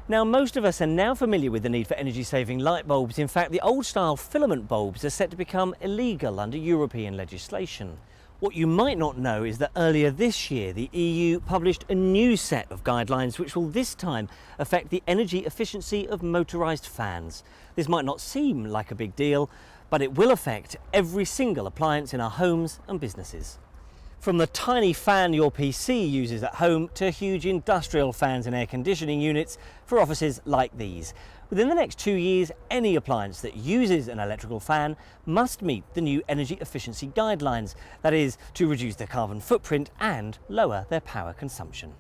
Now, most of us are now familiar with the need for energy-saving light bulbs. In fact, the old-style filament bulbs are set to become illegal under European legislation. What you might not know is that earlier this year, the EU published a new set of guidelines which will this time affect the energy efficiency of motorised fans. This might not seem like a big deal, but it will affect every single appliance in our homes and businesses. From the tiny fan your PC uses at home to huge industrial fans and air conditioning units for offices like these. Within the next 2 years, any appliance that uses an electrical fan must meet the new energy efficiency guidelines, that is, to reduce their carbon footprint and lower their power consumption.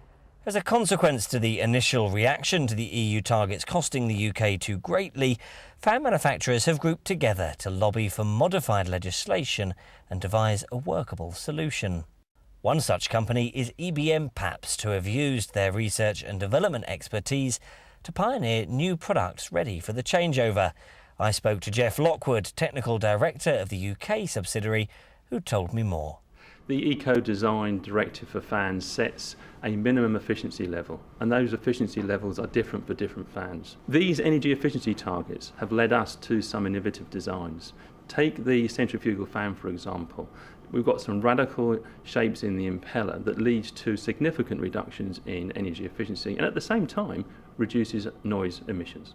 As a consequence to the initial reaction to the EU targets costing the UK too greatly, fan manufacturers have grouped together to lobby for modified legislation and devise a workable solution. One such company is ebm-papst, who have used their research and development expertise to pioneer new products ready for the changeover. I spoke to Jeff Lockwood, Technical Director of the UK subsidiary, who told me more. The Eco-Design Directive for fans sets a minimum efficiency level, and those efficiency levels are different for different fans. These energy efficiency targets have led us to some innovative designs. Take the centrifugal fan, for example. We've got some radical shapes in the impeller that leads to significant reductions in energy efficiency and at the same time reduces noise emissions.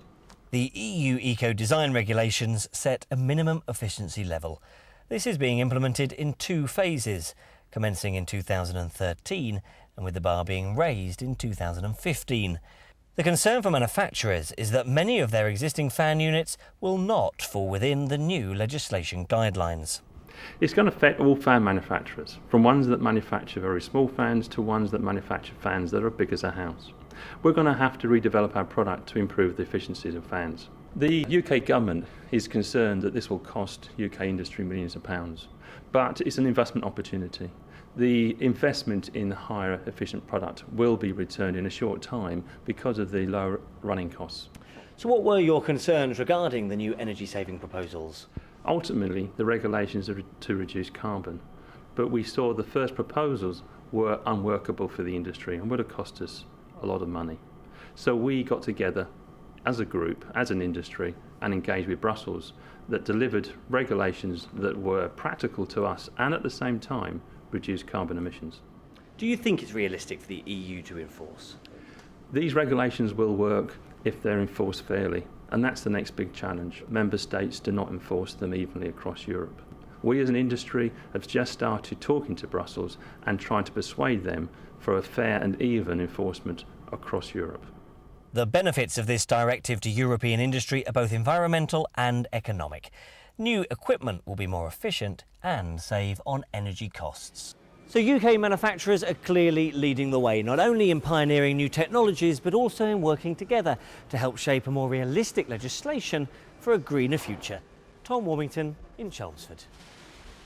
The EU Eco-Design Regulations set a minimum efficiency level. This is being implemented in 2 phases, commencing in 2013 and with the bar being raised in 2015. The concern for manufacturers is that many of their existing fan units will not fall within the new legislation guidelines. It's going to affect all fan manufacturers, from ones that manufacture very small fans to ones that manufacture fans that are big as a house. We're going to have to redevelop our product to improve the efficiencies of fans. The UK government is concerned that this will cost UK industry millions of pounds, but it's an investment opportunity. The investment in higher efficient product will be returned in a short time because of the lower running costs. So what were your concerns regarding the new energy saving proposals? Ultimately, the regulations are to reduce carbon, but we saw the first proposals were unworkable for the industry and would have cost us a lot of money. So we got together as a group, as an industry, and engaged with Brussels that delivered regulations that were practical to us and at the same time reduce carbon emissions. Do you think it's realistic for the EU to enforce? These regulations will work if they're enforced fairly, and that's the next big challenge. Member states do not enforce them evenly across Europe. We as an industry have just started talking to Brussels and trying to persuade them for a fair and even enforcement across Europe. The benefits of this directive to European industry are both environmental and economic. New equipment will be more efficient and save on energy costs. So UK manufacturers are clearly leading the way, not only in pioneering new technologies, but also in working together to help shape a more realistic legislation for a greener future. Tom Warmington in Chelmsford.